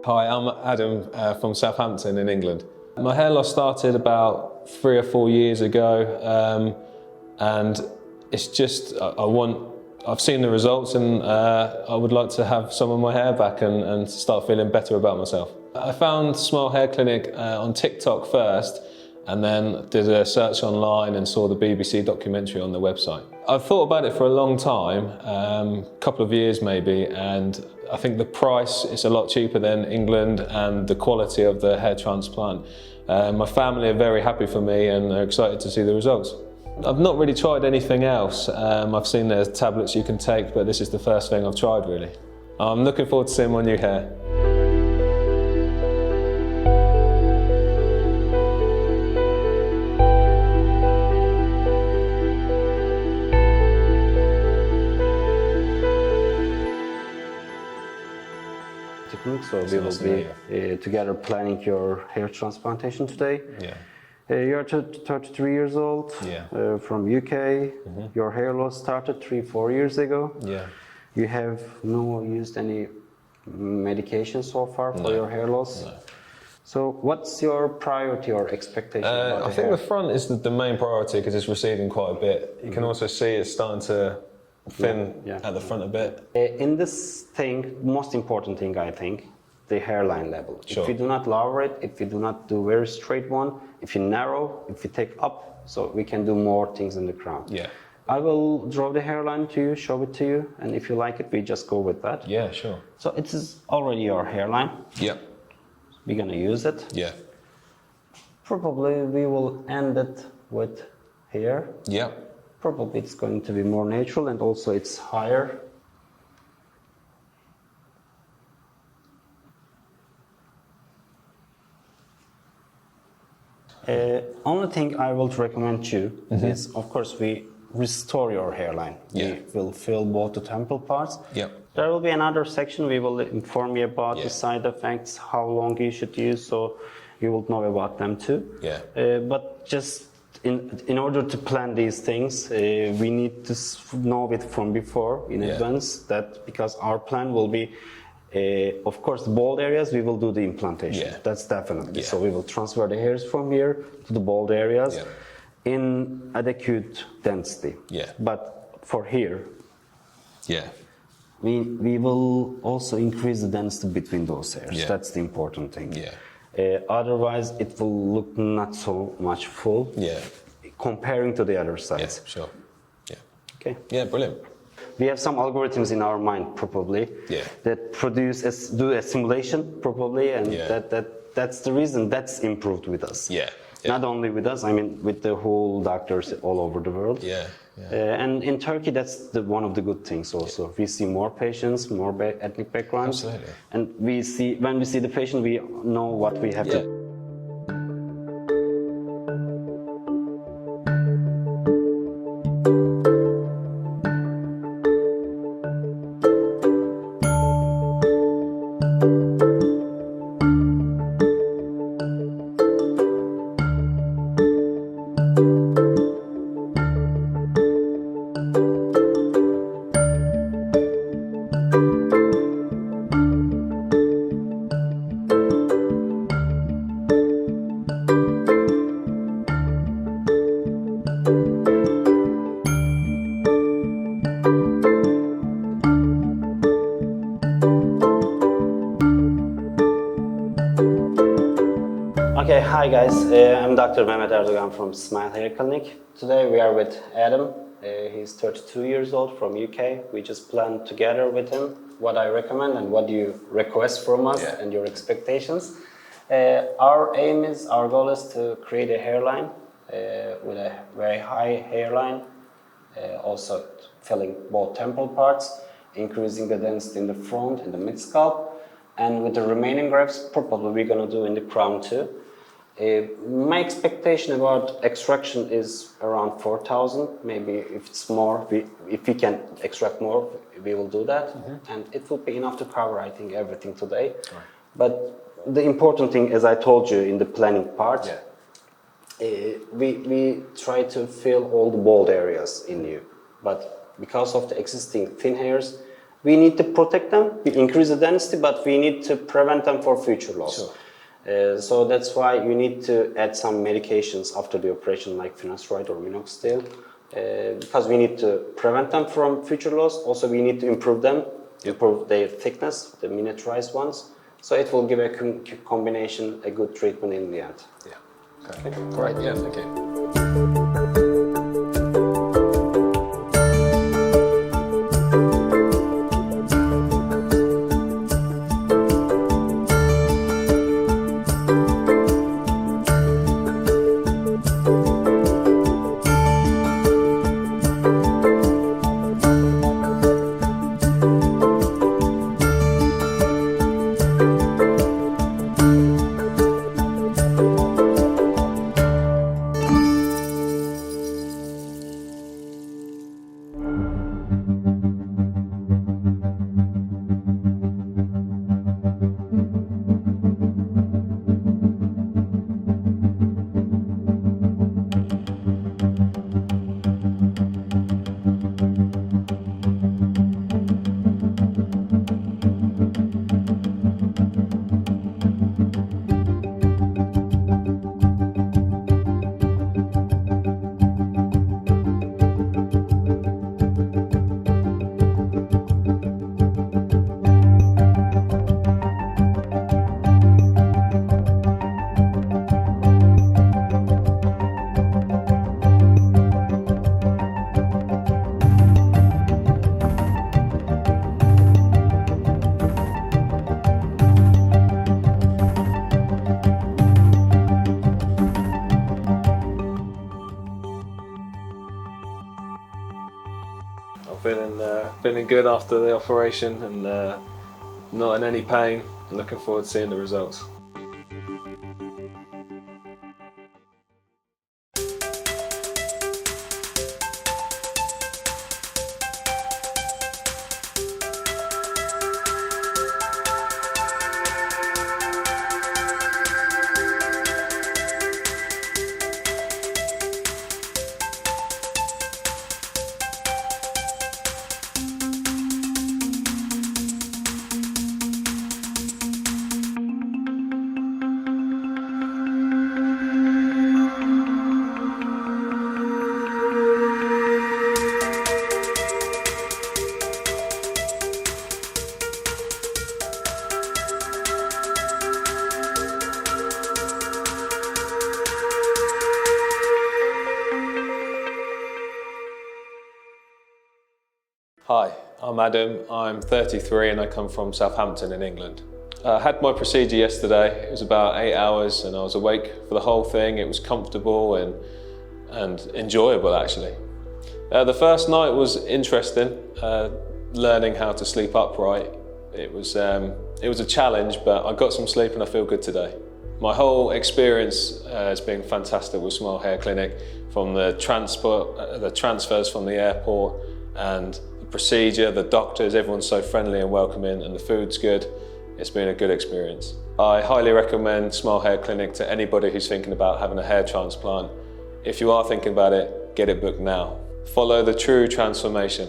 Hi, I'm Adam from Southampton in England. My hair loss started about 3 or 4 years ago, and it's just I've seen the results, and I would like to have some of my hair back and start feeling better about myself. I found Smile Hair Clinic on TikTok first, and then did a search online and saw the BBC documentary on the website. I've thought about it for a long time, a couple of years maybe, and I think the price is a lot cheaper than England and the quality of the hair transplant. My family are very happy for me and are excited to see the results. I've not really tried anything else. I've seen there's tablets you can take, but this is the first thing I've tried really. I'm looking forward to seeing my new hair. So we will be together planning your hair transplantation today. Yeah. You're 33 years old, from UK. Your hair loss started 3-4 years ago. Yeah. You have no used any medication so far for your hair loss? No. So what's your priority or expectation about I think the front is the main priority because it's receding quite a bit. You can also see it's starting to thin at the front a bit. In this thing, most important thing I think, the hairline level. Sure. If you do not lower it, if you do not do very straight one, if you narrow, if you take up, so we can do more things in the crown. Yeah. I will draw the hairline to you, show it to you, and if you like it, we just go with that. Yeah, sure. So it is already your hairline. Yeah. We're gonna use it. Yeah. Probably we will end it with here. Yeah. Probably it's going to be more natural and also it's higher. Only thing I will recommend you is, of course, we restore your hairline. Yeah. We will fill both the temple parts. Yeah. There will be another section we will inform you about the side effects, how long you should use, so you will know about them too. Yeah. But just in order to plan these things, we need to know it from before in advance, that because our plan will be, of course, the bald areas we will do the implantation. Yeah. That's definitely. So we will transfer the hairs from here to the bald areas in adequate density. Yeah. But for here, we will also increase the density between those hairs. Yeah. That's the important thing. Yeah. Otherwise, it will look not so much full. Yeah. Comparing to the other sides. Yeah, sure. Yeah. Okay. Yeah, brilliant. We have some algorithms in our mind, probably, that do a simulation, probably, and that's the reason that's improved with us. Yeah. Not only with us, I mean, with the whole doctors all over the world. Yeah. And in Turkey, that's one of the good things also. We see more patients, more ethnic backgrounds. Absolutely. And when we see the patient, we know what we have to. Okay, hi guys, I'm Dr. Mehmet Erdoğan from Smile Hair Clinic. Today we are with Adam. He's 32 years old from UK. We just planned together with him what I recommend and what you request from us and your expectations. Our goal is to create a hairline with a very high hairline, also filling both temple parts, increasing the density in the front and the mid scalp, and with the remaining grafts, probably we're gonna do in the crown too. My expectation about extraction is around 4,000. Maybe if it's more, if we can extract more, we will do that. And it will be enough to cover, I think, everything today. Right. But the important thing, as I told you in the planning part, we try to fill all the bald areas in you. But because of the existing thin hairs, we need to protect them, we increase the density, but we need to prevent them for future loss. Sure. So that's why you need to add some medications after the operation, like finasteride or minoxidil, because we need to prevent them from future loss. Also, we need to improve them, improve their thickness, the miniaturized ones. So it will give a combination, a good treatment in the end. Yeah. Okay. Great. Yeah. Thank you. I'm feeling good after the operation and not in any pain. Looking forward to seeing the results. Hi, I'm Adam, I'm 33 and I come from Southampton in England. I had my procedure yesterday. It was about 8 hours and I was awake for the whole thing. It was comfortable and enjoyable actually. The first night was interesting, learning how to sleep upright. It was a challenge, but I got some sleep and I feel good today. My whole experience has been fantastic with Smile Hair Clinic, from the transfers from the airport and procedure, the doctors, everyone's so friendly and welcoming, and the food's good. It's been a good experience. I highly recommend Smile Hair Clinic to anybody who's thinking about having a hair transplant. If you are thinking about it, get it booked now. Follow the true transformation.